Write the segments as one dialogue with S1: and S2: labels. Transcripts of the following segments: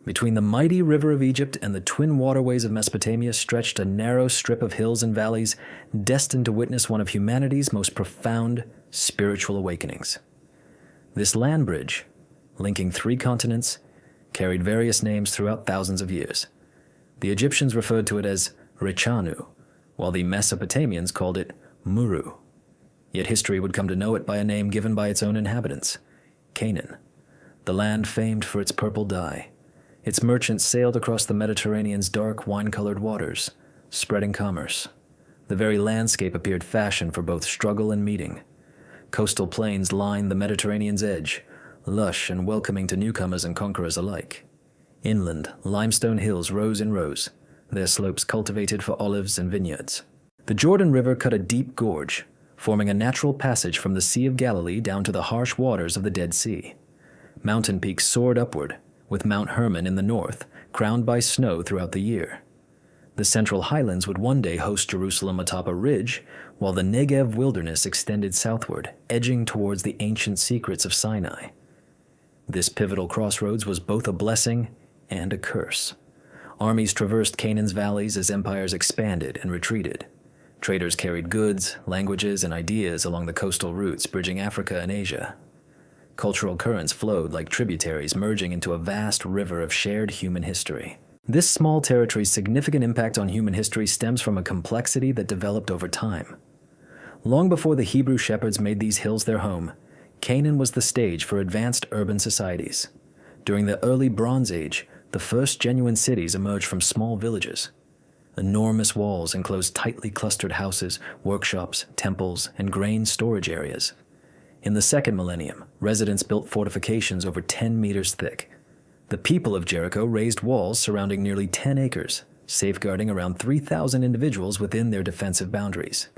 S1: Between the mighty river of Egypt and the twin waterways of Mesopotamia stretched a narrow strip of hills and valleys destined to witness one of humanity's most profound spiritual awakenings. This land bridge, linking 3 continents, carried various names throughout thousands of years. The Egyptians referred to it as Rechanu, while the Mesopotamians called it Muru. Yet history would come to know it by a name given by its own inhabitants, Canaan, the land famed for its purple dye. Its merchants sailed across the Mediterranean's dark wine-colored waters, spreading commerce. The very landscape appeared fashioned for both struggle and meeting. Coastal plains lined the Mediterranean's edge, lush and welcoming to newcomers and conquerors alike. Inland, limestone hills rose in rows, their slopes cultivated for olives and vineyards. The Jordan River cut a deep gorge, forming a natural passage from the Sea of Galilee down to the harsh waters of the Dead Sea. Mountain peaks soared upward, with Mount Hermon in the north, crowned by snow throughout the year. The Central Highlands would one day host Jerusalem atop a ridge, while the Negev wilderness extended southward, edging towards the ancient secrets of Sinai. This pivotal crossroads was both a blessing and a curse. Armies traversed Canaan's valleys as empires expanded and retreated. Traders carried goods, languages, and ideas along the coastal routes, bridging Africa and Asia. Cultural currents flowed like tributaries, merging into a vast river of shared human history. This small territory's significant impact on human history stems from a complexity that developed over time. Long before the Hebrew shepherds made these hills their home, Canaan was the stage for advanced urban societies. During the early Bronze Age, the first genuine cities emerged from small villages. Enormous walls enclosed tightly clustered houses, workshops, temples, and grain storage areas. In the second millennium, residents built fortifications over 10 meters thick. The people of Jericho raised walls surrounding nearly 10 acres, safeguarding around 3,000 individuals within their defensive boundaries.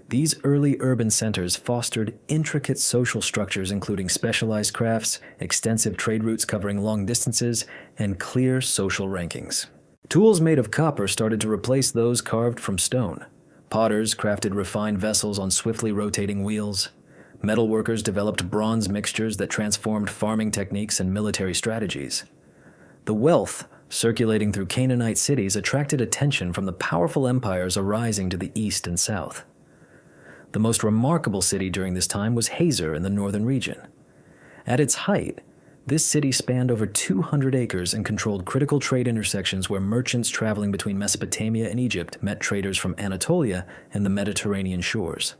S1: These early urban centers fostered intricate social structures including specialized crafts, extensive trade routes covering long distances, and clear social rankings. Tools made of copper started to replace those carved from stone. Potters crafted refined vessels on swiftly rotating wheels. Metalworkers developed bronze mixtures that transformed farming techniques and military strategies. The wealth circulating through Canaanite cities attracted attention from the powerful empires arising to the east and south. The most remarkable city during this time was Hazor in the northern region. At its height, this city spanned over 200 acres and controlled critical trade intersections where merchants traveling between Mesopotamia and Egypt met traders from Anatolia and the Mediterranean shores.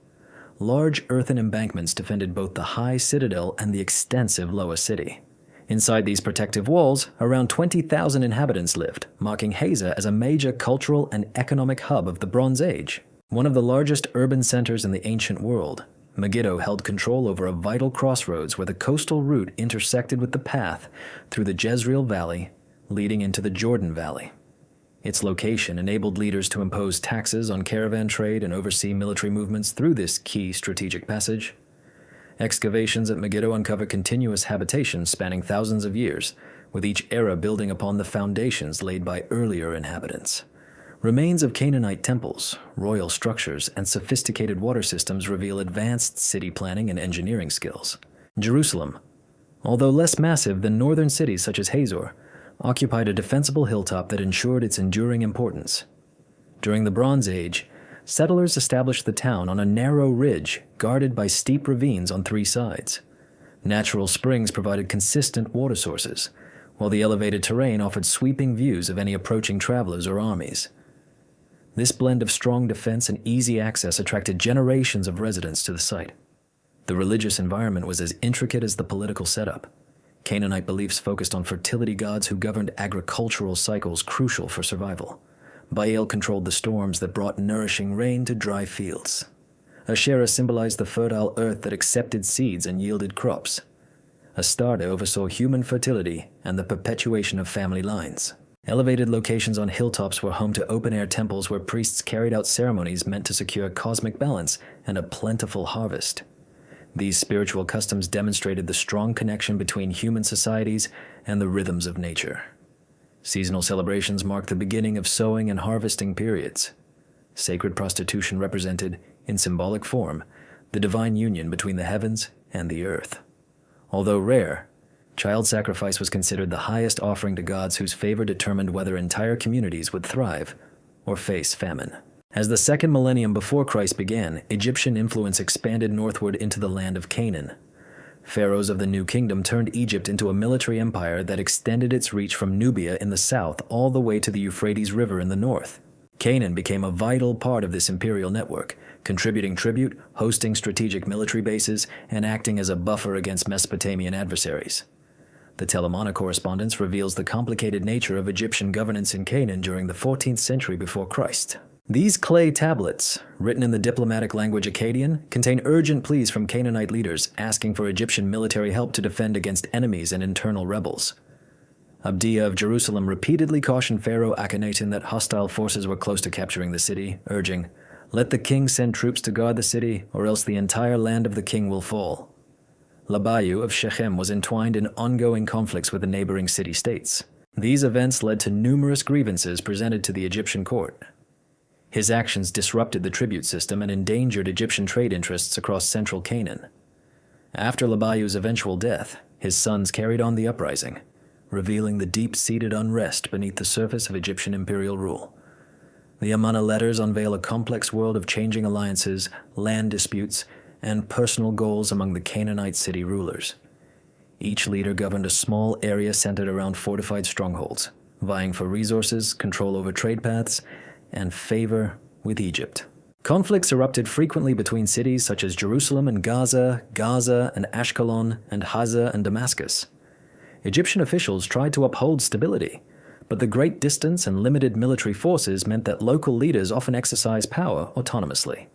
S1: Large earthen embankments defended both the high citadel and the extensive lower city. Inside these protective walls, around 20,000 inhabitants lived, marking Hazor as a major cultural and economic hub of the Bronze Age. One of the largest urban centers in the ancient world, Megiddo held control over a vital crossroads where the coastal route intersected with the path through the Jezreel Valley, leading into the Jordan Valley. Its location enabled leaders to impose taxes on caravan trade and oversee military movements through this key strategic passage. Excavations at Megiddo uncover continuous habitations spanning thousands of years, with each era building upon the foundations laid by earlier inhabitants. Remains of Canaanite temples, royal structures, and sophisticated water systems reveal advanced city planning and engineering skills. Jerusalem, although less massive than northern cities such as Hazor, occupied a defensible hilltop that ensured its enduring importance. During the Bronze Age, settlers established the town on a narrow ridge guarded by steep ravines on 3 sides. Natural springs provided consistent water sources, while the elevated terrain offered sweeping views of any approaching travelers or armies. This blend of strong defense and easy access attracted generations of residents to the site. The religious environment was as intricate as the political setup. Canaanite beliefs focused on fertility gods who governed agricultural cycles crucial for survival. Baal controlled the storms that brought nourishing rain to dry fields. Asherah symbolized the fertile earth that accepted seeds and yielded crops. Astarte oversaw human fertility and the perpetuation of family lines. Elevated locations on hilltops were home to open-air temples where priests carried out ceremonies meant to secure cosmic balance and a plentiful harvest. These spiritual customs demonstrated the strong connection between human societies and the rhythms of nature. Seasonal celebrations marked the beginning of sowing and harvesting periods. Sacred prostitution represented, in symbolic form, the divine union between the heavens and the earth. Although rare, Child sacrifice was considered the highest offering to gods whose favor determined whether entire communities would thrive or face famine. As the second millennium before Christ began, Egyptian influence expanded northward into the land of Canaan. Pharaohs of the New Kingdom turned Egypt into a military empire that extended its reach from Nubia in the south all the way to the Euphrates River in the north. Canaan became a vital part of this imperial network, contributing tribute, hosting strategic military bases, and acting as a buffer against Mesopotamian adversaries. The Telamona correspondence reveals the complicated nature of Egyptian governance in Canaan during the 14th century before Christ. These clay tablets, written in the diplomatic language Akkadian, contain urgent pleas from Canaanite leaders asking for Egyptian military help to defend against enemies and internal rebels. Abdiya of Jerusalem repeatedly cautioned Pharaoh Akhenaten that hostile forces were close to capturing the city, urging, "Let the king send troops to guard the city, or else the entire land of the king will fall." Labayu of Shechem was entwined in ongoing conflicts with the neighboring city-states. These events led to numerous grievances presented to the Egyptian court. His actions disrupted the tribute system and endangered Egyptian trade interests across central Canaan. After Labayu's eventual death, his sons carried on the uprising, revealing the deep-seated unrest beneath the surface of Egyptian imperial rule. The Amanna letters unveil a complex world of changing alliances, land disputes, and personal goals among the Canaanite city rulers. Each leader governed a small area centered around fortified strongholds, vying for resources, control over trade paths, and favor with Egypt. Conflicts erupted frequently between cities such as Jerusalem and Gaza, Gaza and Ashkelon, and Haza and Damascus. Egyptian officials tried to uphold stability, but the great distance and limited military forces meant that local leaders often exercised power autonomously.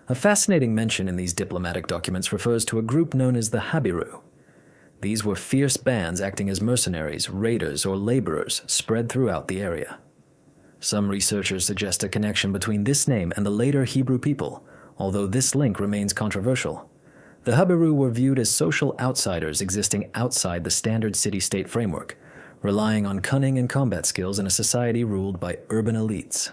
S1: A fascinating mention in these diplomatic documents refers to a group known as the Habiru. These were fierce bands acting as mercenaries, raiders, or laborers spread throughout the area. Some researchers suggest a connection between this name and the later Hebrew people, although this link remains controversial. The Habiru were viewed as social outsiders existing outside the standard city-state framework, relying on cunning and combat skills in a society ruled by urban elites.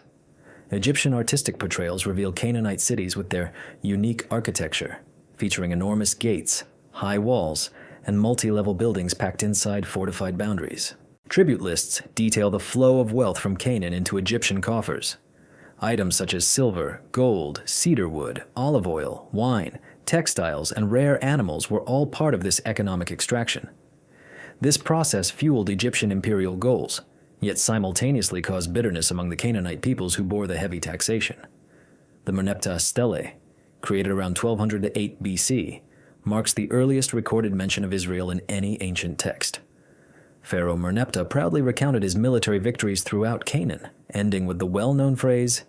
S1: Egyptian artistic portrayals reveal Canaanite cities with their unique architecture, featuring enormous gates, high walls, and multi-level buildings packed inside fortified boundaries. Tribute lists detail the flow of wealth from Canaan into Egyptian coffers. Items such as silver, gold, cedar wood, olive oil, wine, textiles, and rare animals were all part of this economic extraction. This process fueled Egyptian imperial goals, yet simultaneously caused bitterness among the Canaanite peoples who bore the heavy taxation. The Merneptah stele, created around 1208 BC, marks the earliest recorded mention of Israel in any ancient text. Pharaoh Merneptah proudly recounted his military victories throughout Canaan, ending with the well-known phrase,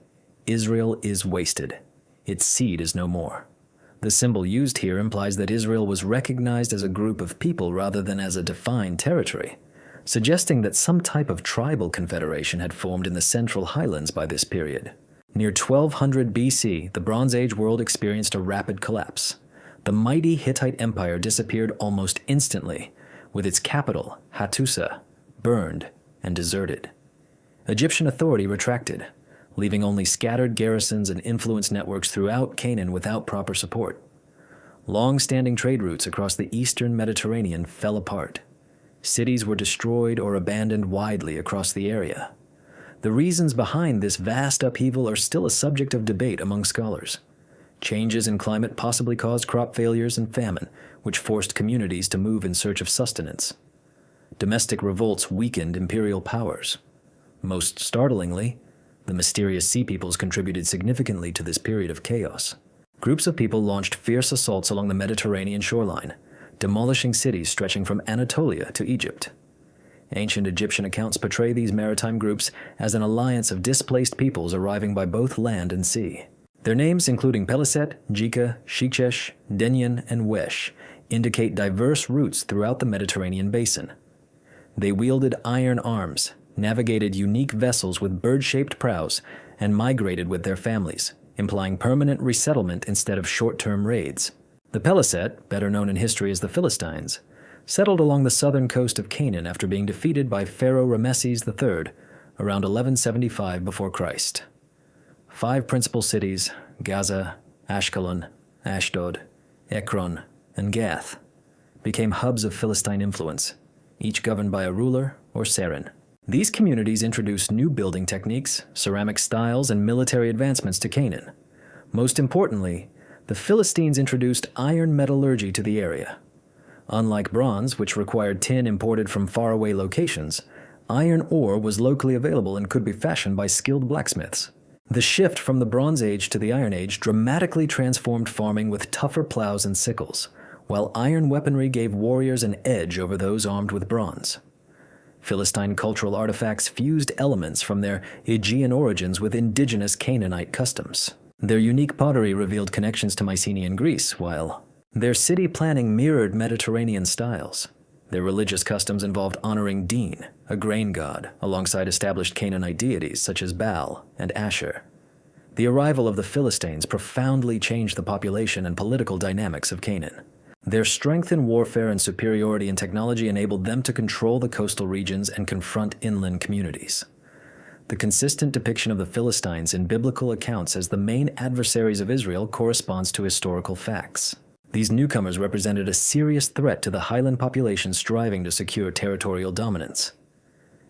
S1: "Israel is wasted. Its seed is no more." The symbol used here implies that Israel was recognized as a group of people rather than as a defined territory, suggesting that some type of tribal confederation had formed in the Central Highlands by this period. Near 1200 BC, the Bronze Age world experienced a rapid collapse. The mighty Hittite Empire disappeared almost instantly, with its capital, Hattusa, burned and deserted. Egyptian authority retracted, leaving only scattered garrisons and influence networks throughout Canaan without proper support. Long-standing trade routes across the eastern Mediterranean fell apart. Cities were destroyed or abandoned widely across the area. The reasons behind this vast upheaval are still a subject of debate among scholars. Changes in climate possibly caused crop failures and famine, which forced communities to move in search of sustenance. Domestic revolts weakened imperial powers. Most startlingly, the mysterious sea peoples contributed significantly to this period of chaos. Groups of people launched fierce assaults along the Mediterranean shoreline, demolishing cities stretching from Anatolia to Egypt. Ancient Egyptian accounts portray these maritime groups as an alliance of displaced peoples arriving by both land and sea. Their names, including Peliset, Jika, Shikesh, Denyen, and Wesh, indicate diverse routes throughout the Mediterranean basin. They wielded iron arms, navigated unique vessels with bird-shaped prows, and migrated with their families, implying permanent resettlement instead of short-term raids. The Peliset, better known in history as the Philistines, settled along the southern coast of Canaan after being defeated by Pharaoh Rameses III around 1175 before Christ. 5 principal cities, Gaza, Ashkelon, Ashdod, Ekron, and Gath, became hubs of Philistine influence, each governed by a ruler or serin. These communities introduced new building techniques, ceramic styles, and military advancements to Canaan. Most importantly, the Philistines introduced iron metallurgy to the area. Unlike bronze, which required tin imported from faraway locations, iron ore was locally available and could be fashioned by skilled blacksmiths. The shift from the Bronze Age to the Iron Age dramatically transformed farming with tougher plows and sickles, while iron weaponry gave warriors an edge over those armed with bronze. Philistine cultural artifacts fused elements from their Aegean origins with indigenous Canaanite customs. Their unique pottery revealed connections to Mycenaean Greece, while their city planning mirrored Mediterranean styles. Their religious customs involved honoring Din, a grain god, alongside established Canaanite deities such as Baal and Asher. The arrival of the Philistines profoundly changed the population and political dynamics of Canaan. Their strength in warfare and superiority in technology enabled them to control the coastal regions and confront inland communities. The consistent depiction of the Philistines in biblical accounts as the main adversaries of Israel corresponds to historical facts. These newcomers represented a serious threat to the highland population striving to secure territorial dominance.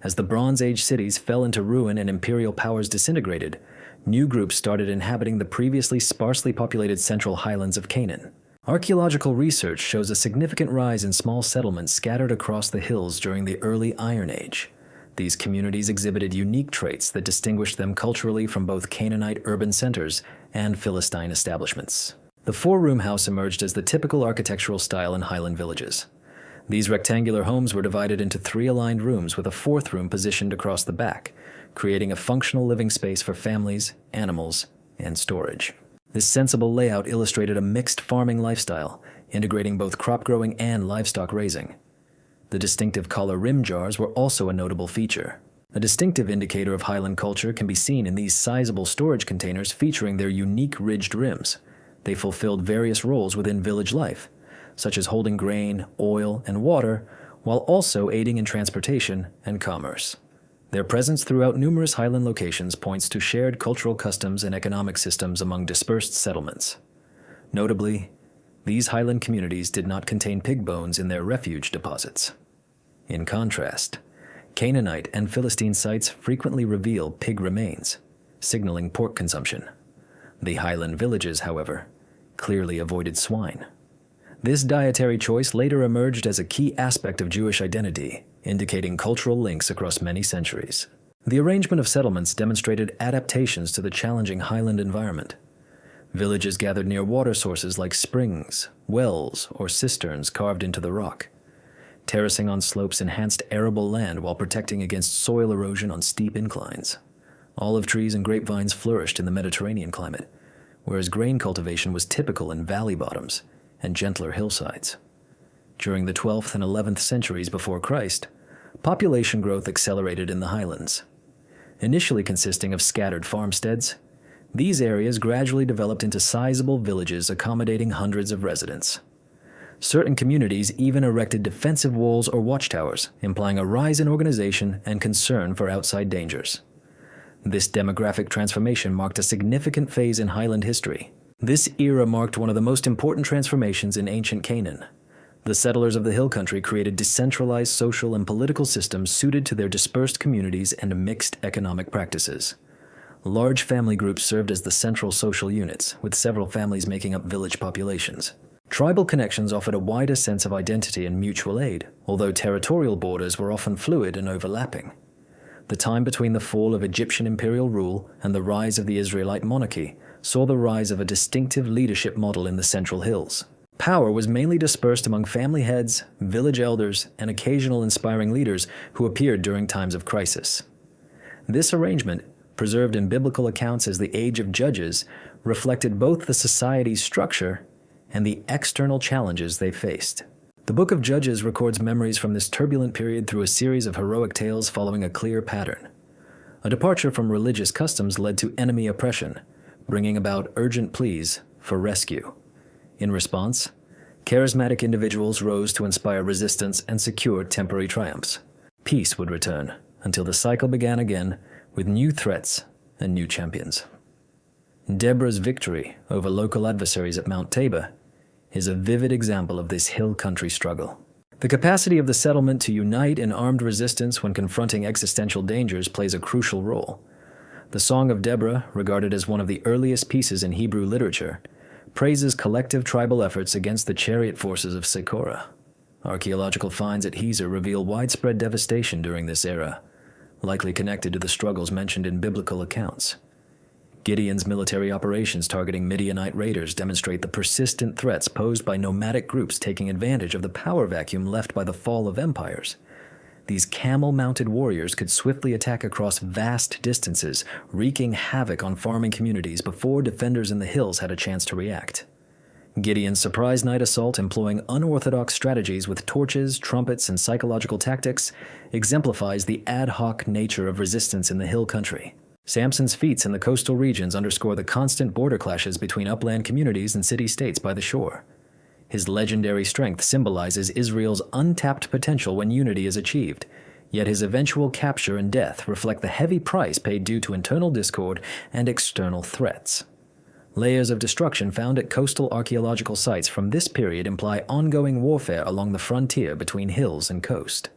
S1: As the Bronze Age cities fell into ruin and imperial powers disintegrated, new groups started inhabiting the previously sparsely populated central highlands of Canaan. Archaeological research shows a significant rise in small settlements scattered across the hills during the early Iron Age. These communities exhibited unique traits that distinguished them culturally from both Canaanite urban centers and Philistine establishments. The four-room house emerged as the typical architectural style in highland villages. These rectangular homes were divided into three aligned rooms with a fourth room positioned across the back, creating a functional living space for families, animals, and storage. This sensible layout illustrated a mixed farming lifestyle, integrating both crop growing and livestock raising. The distinctive collar rim jars were also a notable feature. A distinctive indicator of highland culture can be seen in these sizable storage containers featuring their unique ridged rims. They fulfilled various roles within village life, such as holding grain, oil, and water, while also aiding in transportation and commerce. Their presence throughout numerous highland locations points to shared cultural customs and economic systems among dispersed settlements. Notably, these highland communities did not contain pig bones in their refuge deposits. In contrast, Canaanite and Philistine sites frequently reveal pig remains, signaling pork consumption. The highland villages, however, clearly avoided swine. This dietary choice later emerged as a key aspect of Jewish identity, indicating cultural links across many centuries. The arrangement of settlements demonstrated adaptations to the challenging highland environment. Villages gathered near water sources like springs, wells, or cisterns carved into the rock. Terracing on slopes enhanced arable land while protecting against soil erosion on steep inclines. Olive trees and grapevines flourished in the Mediterranean climate, whereas grain cultivation was typical in valley bottoms and gentler hillsides. During the 12th and 11th centuries before Christ, population growth accelerated in the highlands. Initially consisting of scattered farmsteads, these areas gradually developed into sizable villages accommodating hundreds of residents. Certain communities even erected defensive walls or watchtowers, implying a rise in organization and concern for outside dangers. This demographic transformation marked a significant phase in highland history. This era marked one of the most important transformations in ancient Canaan. The settlers of the hill country created decentralized social and political systems suited to their dispersed communities and mixed economic practices. Large family groups served as the central social units, with several families making up village populations. Tribal connections offered a wider sense of identity and mutual aid, although territorial borders were often fluid and overlapping. The time between the fall of Egyptian imperial rule and the rise of the Israelite monarchy saw the rise of a distinctive leadership model in the Central Hills. Power was mainly dispersed among family heads, village elders, and occasional inspiring leaders who appeared during times of crisis. This arrangement, preserved in biblical accounts as the Age of Judges, reflected both the society's structure and the external challenges they faced. The Book of Judges records memories from this turbulent period through a series of heroic tales following a clear pattern. A departure from religious customs led to enemy oppression, bringing about urgent pleas for rescue. In response, charismatic individuals rose to inspire resistance and secure temporary triumphs. Peace would return until the cycle began again with new threats and new champions. Deborah's victory over local adversaries at Mount Tabor is a vivid example of this hill country struggle. The capacity of the settlement to unite in armed resistance when confronting existential dangers plays a crucial role. The Song of Deborah, regarded as one of the earliest pieces in Hebrew literature, praises collective tribal efforts against the chariot forces of Sephora. Archaeological finds at Gezer reveal widespread devastation during this era, likely connected to the struggles mentioned in biblical accounts. Gideon's military operations targeting Midianite raiders demonstrate the persistent threats posed by nomadic groups taking advantage of the power vacuum left by the fall of empires. These camel-mounted warriors could swiftly attack across vast distances, wreaking havoc on farming communities before defenders in the hills had a chance to react. Gideon's surprise night assault, employing unorthodox strategies with torches, trumpets, and psychological tactics, exemplifies the ad hoc nature of resistance in the hill country. Samson's feats in the coastal regions underscore the constant border clashes between upland communities and city-states by the shore. His legendary strength symbolizes Israel's untapped potential when unity is achieved, yet his eventual capture and death reflect the heavy price paid due to internal discord and external threats. Layers of destruction found at coastal archaeological sites from this period imply ongoing warfare along the frontier between hills and coast.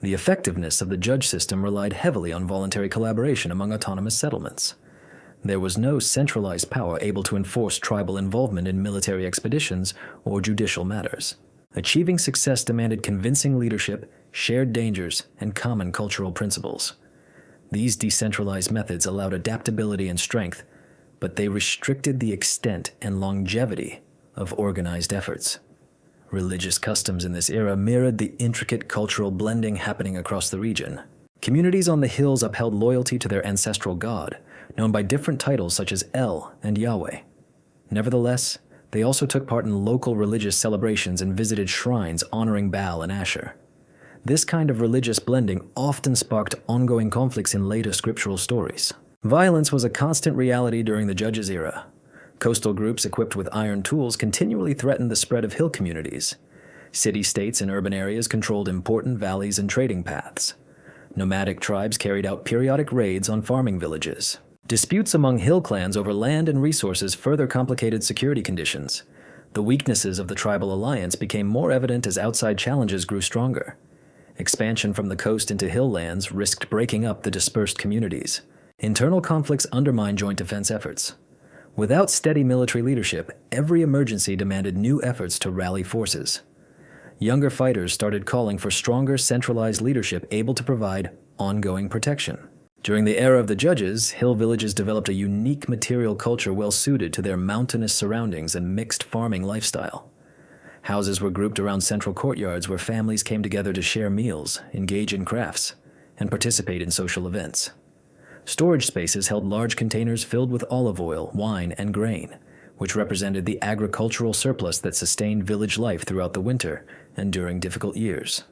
S1: The effectiveness of the judge system relied heavily on voluntary collaboration among autonomous settlements. There was no centralized power able to enforce tribal involvement in military expeditions or judicial matters. Achieving success demanded convincing leadership, shared dangers, and common cultural principles. These decentralized methods allowed adaptability and strength, but they restricted the extent and longevity of organized efforts. Religious customs in this era mirrored the intricate cultural blending happening across the region. Communities on the hills upheld loyalty to their ancestral god, known by different titles such as El and Yahweh. Nevertheless, they also took part in local religious celebrations and visited shrines honoring Baal and Asher. This kind of religious blending often sparked ongoing conflicts in later scriptural stories. Violence was a constant reality during the Judges era. Coastal groups equipped with iron tools continually threatened the spread of hill communities. City-states and urban areas controlled important valleys and trading paths. Nomadic tribes carried out periodic raids on farming villages. Disputes among hill clans over land and resources further complicated security conditions. The weaknesses of the tribal alliance became more evident as outside challenges grew stronger. Expansion from the coast into hill lands risked breaking up the dispersed communities. Internal conflicts undermined joint defense efforts. Without steady military leadership, every emergency demanded new efforts to rally forces. Younger fighters started calling for stronger centralized leadership able to provide ongoing protection. During the era of the Judges, hill villages developed a unique material culture well suited to their mountainous surroundings and mixed farming lifestyle. Houses were grouped around central courtyards where families came together to share meals, engage in crafts, and participate in social events. Storage spaces held large containers filled with olive oil, wine, and grain, which represented the agricultural surplus that sustained village life throughout the winter and during difficult years.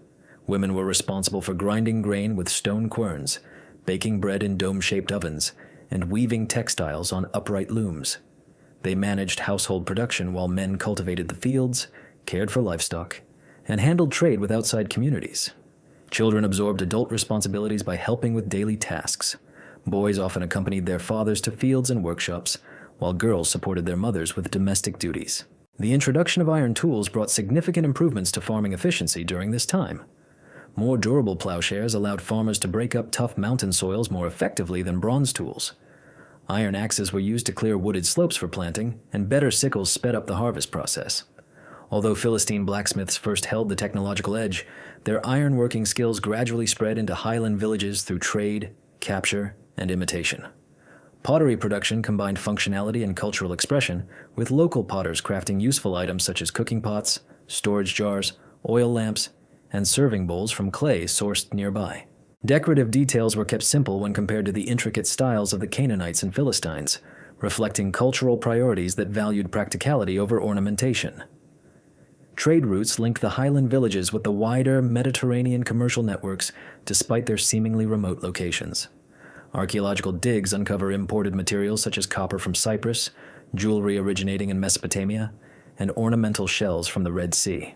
S1: Women were responsible for grinding grain with stone querns, baking bread in dome-shaped ovens, and weaving textiles on upright looms. They managed household production while men cultivated the fields, cared for livestock, and handled trade with outside communities. Children absorbed adult responsibilities by helping with daily tasks. Boys often accompanied their fathers to fields and workshops, while girls supported their mothers with domestic duties. The introduction of iron tools brought significant improvements to farming efficiency during this time. More durable plowshares allowed farmers to break up tough mountain soils more effectively than bronze tools. Iron axes were used to clear wooded slopes for planting, and better sickles sped up the harvest process. Although Philistine blacksmiths first held the technological edge, their ironworking skills gradually spread into highland villages through trade, capture, and imitation. Pottery production combined functionality and cultural expression, with local potters crafting useful items such as cooking pots, storage jars, oil lamps, and serving bowls from clay sourced nearby. Decorative details were kept simple when compared to the intricate styles of the Canaanites and Philistines, reflecting cultural priorities that valued practicality over ornamentation. Trade routes linked the highland villages with the wider Mediterranean commercial networks despite their seemingly remote locations. Archaeological digs uncover imported materials such as copper from Cyprus, jewelry originating in Mesopotamia, and ornamental shells from the Red Sea.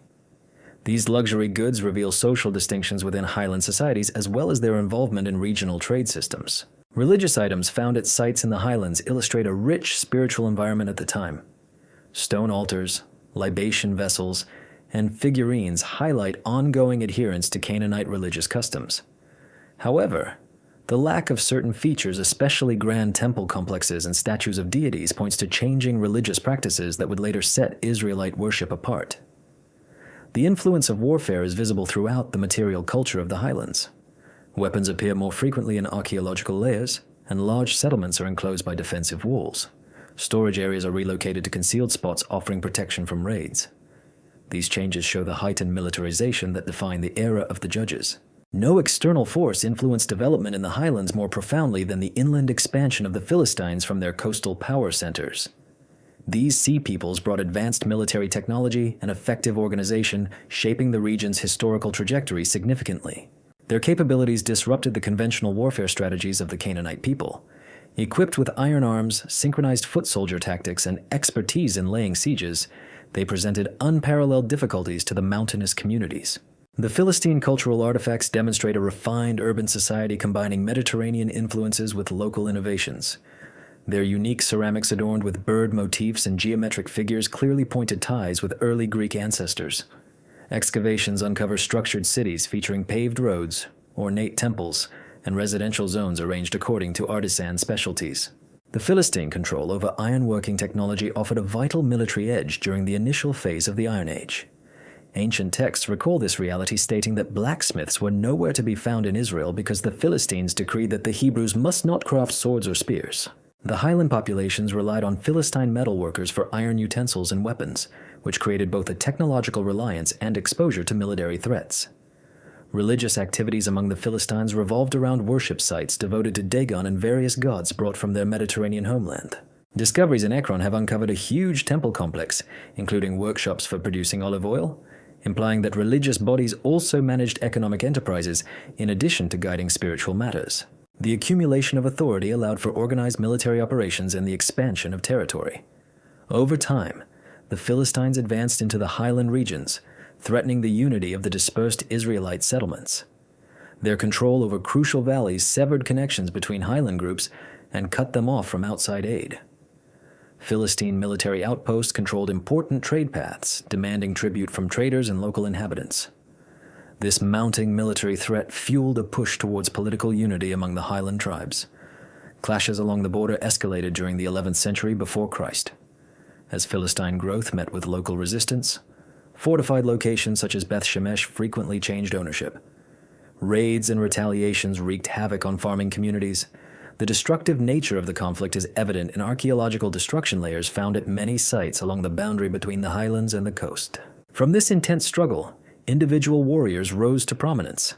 S1: These luxury goods reveal social distinctions within highland societies as well as their involvement in regional trade systems. Religious items found at sites in the highlands illustrate a rich spiritual environment at the time. Stone altars, libation vessels, and figurines highlight ongoing adherence to Canaanite religious customs. However, the lack of certain features, especially grand temple complexes and statues of deities, points to changing religious practices that would later set Israelite worship apart. The influence of warfare is visible throughout the material culture of the highlands. Weapons appear more frequently in archaeological layers, and large settlements are enclosed by defensive walls. Storage areas are relocated to concealed spots, offering protection from raids. These changes show the heightened militarization that defined the era of the judges. No external force influenced development in the highlands more profoundly than the inland expansion of the Philistines from their coastal power centers. These sea peoples brought advanced military technology and effective organization, shaping the region's historical trajectory significantly. Their capabilities disrupted the conventional warfare strategies of the Canaanite people. Equipped with iron arms, synchronized foot soldier tactics, and expertise in laying sieges, they presented unparalleled difficulties to the mountainous communities. The Philistine cultural artifacts demonstrate a refined urban society combining Mediterranean influences with local innovations. Their unique ceramics adorned with bird motifs and geometric figures clearly pointed ties with early Greek ancestors. Excavations uncover structured cities featuring paved roads, ornate temples, and residential zones arranged according to artisan specialties. The Philistine control over ironworking technology offered a vital military edge during the initial phase of the Iron Age. Ancient texts recall this reality, stating that blacksmiths were nowhere to be found in Israel because the Philistines decreed that the Hebrews must not craft swords or spears. The highland populations relied on Philistine metalworkers for iron utensils and weapons, which created both a technological reliance and exposure to military threats. Religious activities among the Philistines revolved around worship sites devoted to Dagon and various gods brought from their Mediterranean homeland. Discoveries in Ekron have uncovered a huge temple complex, including workshops for producing olive oil, implying that religious bodies also managed economic enterprises in addition to guiding spiritual matters. The accumulation of authority allowed for organized military operations and the expansion of territory. Over time, the Philistines advanced into the highland regions, threatening the unity of the dispersed Israelite settlements. Their control over crucial valleys severed connections between highland groups and cut them off from outside aid. Philistine military outposts controlled important trade paths, demanding tribute from traders and local inhabitants. This mounting military threat fueled a push towards political unity among the highland tribes. Clashes along the border escalated during the 11th century before Christ. As Philistine growth met with local resistance, fortified locations such as Beth Shemesh frequently changed ownership. Raids and retaliations wreaked havoc on farming communities. The destructive nature of the conflict is evident in archaeological destruction layers found at many sites along the boundary between the highlands and the coast. From this intense struggle, individual warriors rose to prominence.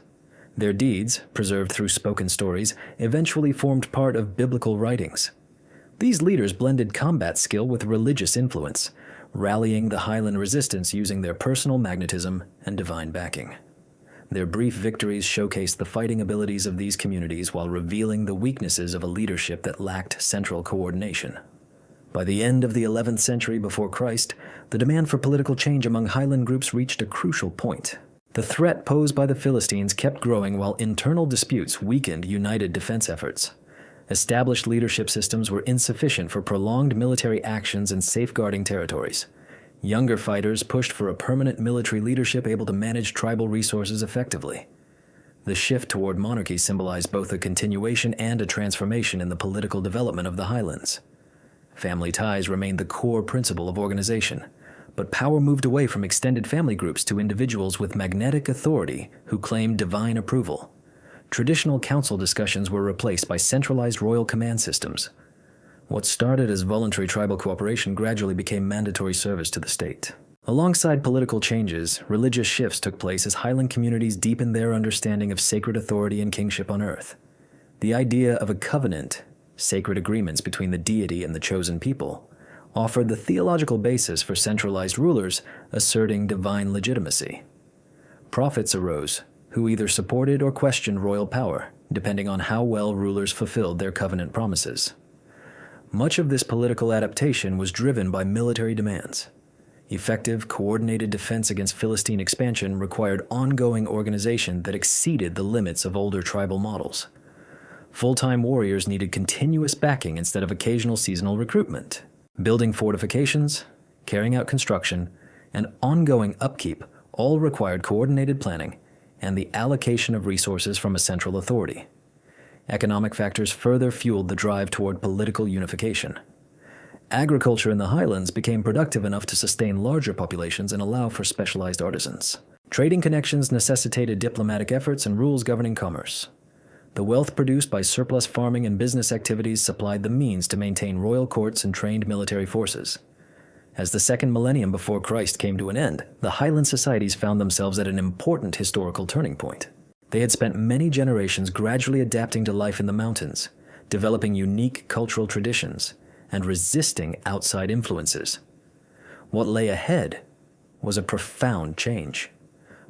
S1: Their deeds, preserved through spoken stories, eventually formed part of biblical writings. These leaders blended combat skill with religious influence, rallying the highland resistance using their personal magnetism and divine backing. Their brief victories showcased the fighting abilities of these communities while revealing the weaknesses of a leadership that lacked central coordination. By the end of the 11th century before Christ, the demand for political change among highland groups reached a crucial point. The threat posed by the Philistines kept growing while internal disputes weakened united defense efforts. Established leadership systems were insufficient for prolonged military actions and safeguarding territories. Younger fighters pushed for a permanent military leadership able to manage tribal resources effectively. The shift toward monarchy symbolized both a continuation and a transformation in the political development of the highlands. Family ties remained the core principle of organization, but power moved away from extended family groups to individuals with magnetic authority who claimed divine approval. Traditional council discussions were replaced by centralized royal command systems. What started as voluntary tribal cooperation gradually became mandatory service to the state. Alongside political changes, religious shifts took place as highland communities deepened their understanding of sacred authority and kingship on earth. The idea of a covenant, sacred agreements between the deity and the chosen people, offered the theological basis for centralized rulers asserting divine legitimacy. Prophets arose, who either supported or questioned royal power, depending on how well rulers fulfilled their covenant promises. Much of this political adaptation was driven by military demands. Effective, coordinated defense against Philistine expansion required ongoing organization that exceeded the limits of older tribal models. Full-time warriors needed continuous backing instead of occasional seasonal recruitment. Building fortifications, carrying out construction, and ongoing upkeep all required coordinated planning and the allocation of resources from a central authority. Economic factors further fueled the drive toward political unification. Agriculture in the highlands became productive enough to sustain larger populations and allow for specialized artisans. Trading connections necessitated diplomatic efforts and rules governing commerce. The wealth produced by surplus farming and business activities supplied the means to maintain royal courts and trained military forces. As the second millennium before Christ came to an end, the highland societies found themselves at an important historical turning point. They had spent many generations gradually adapting to life in the mountains, developing unique cultural traditions, and resisting outside influences. What lay ahead was a profound change,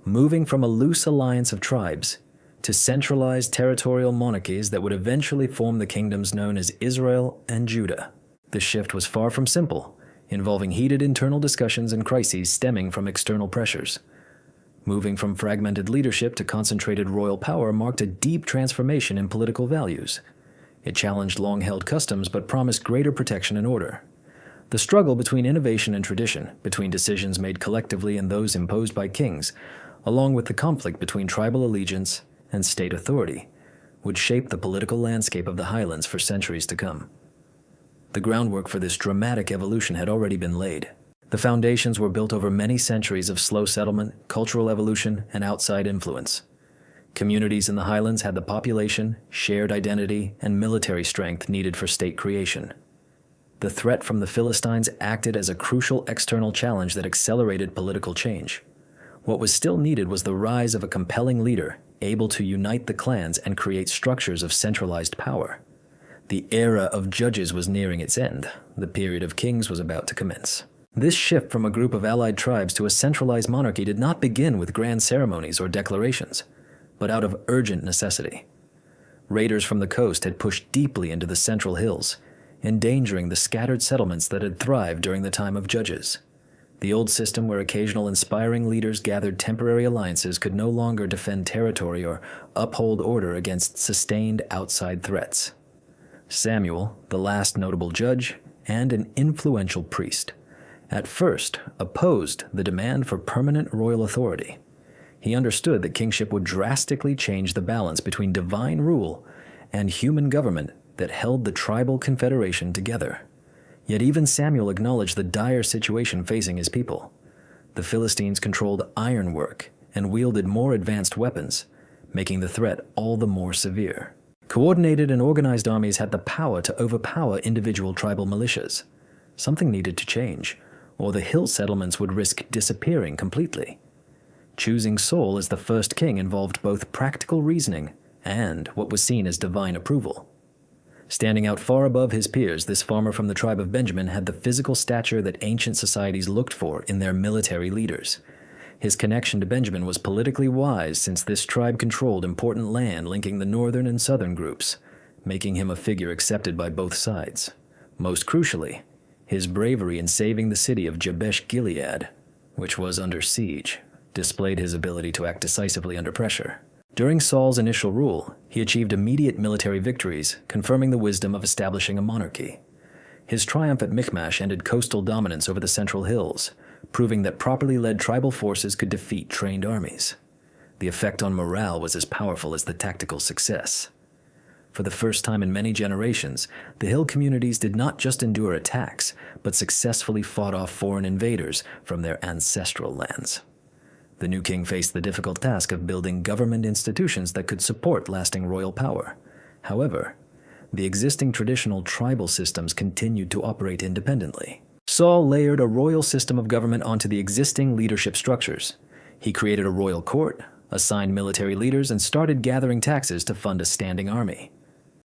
S1: moving from a loose alliance of tribes to centralized territorial monarchies that would eventually form the kingdoms known as Israel and Judah. The shift was far from simple, involving heated internal discussions and crises stemming from external pressures. Moving from fragmented leadership to concentrated royal power marked a deep transformation in political values. It challenged long-held customs but promised greater protection and order. The struggle between innovation and tradition, between decisions made collectively and those imposed by kings, along with the conflict between tribal allegiance and state authority, would shape the political landscape of the highlands for centuries to come. The groundwork for this dramatic evolution had already been laid. The foundations were built over many centuries of slow settlement, cultural evolution, and outside influence. Communities in the highlands had the population, shared identity, and military strength needed for state creation. The threat from the Philistines acted as a crucial external challenge that accelerated political change. What was still needed was the rise of a compelling leader, able to unite the clans and create structures of centralized power. The era of judges was nearing its end. The period of kings was about to commence. This shift from a group of allied tribes to a centralized monarchy did not begin with grand ceremonies or declarations, but out of urgent necessity. Raiders from the coast had pushed deeply into the central hills, endangering the scattered settlements that had thrived during the time of judges. The old system where occasional inspiring leaders gathered temporary alliances could no longer defend territory or uphold order against sustained outside threats. Samuel, the last notable judge, and an influential priest, at first opposed the demand for permanent royal authority. He understood that kingship would drastically change the balance between divine rule and human government that held the tribal confederation together. Yet even Samuel acknowledged the dire situation facing his people. The Philistines controlled ironwork and wielded more advanced weapons, making the threat all the more severe. Coordinated and organized armies had the power to overpower individual tribal militias. Something needed to change, or the hill settlements would risk disappearing completely. Choosing Saul as the first king involved both practical reasoning and what was seen as divine approval. Standing out far above his peers, this farmer from the tribe of Benjamin had the physical stature that ancient societies looked for in their military leaders. His connection to Benjamin was politically wise since this tribe controlled important land linking the northern and southern groups, making him a figure accepted by both sides. Most crucially, his bravery in saving the city of Jabesh-Gilead, which was under siege, displayed his ability to act decisively under pressure. During Saul's initial rule, he achieved immediate military victories, confirming the wisdom of establishing a monarchy. His triumph at Michmash ended coastal dominance over the central hills, proving that properly led tribal forces could defeat trained armies. The effect on morale was as powerful as the tactical success. For the first time in many generations, the hill communities did not just endure attacks, but successfully fought off foreign invaders from their ancestral lands. The new king faced the difficult task of building government institutions that could support lasting royal power. However, the existing traditional tribal systems continued to operate independently. Saul layered a royal system of government onto the existing leadership structures. He created a royal court, assigned military leaders, and started gathering taxes to fund a standing army.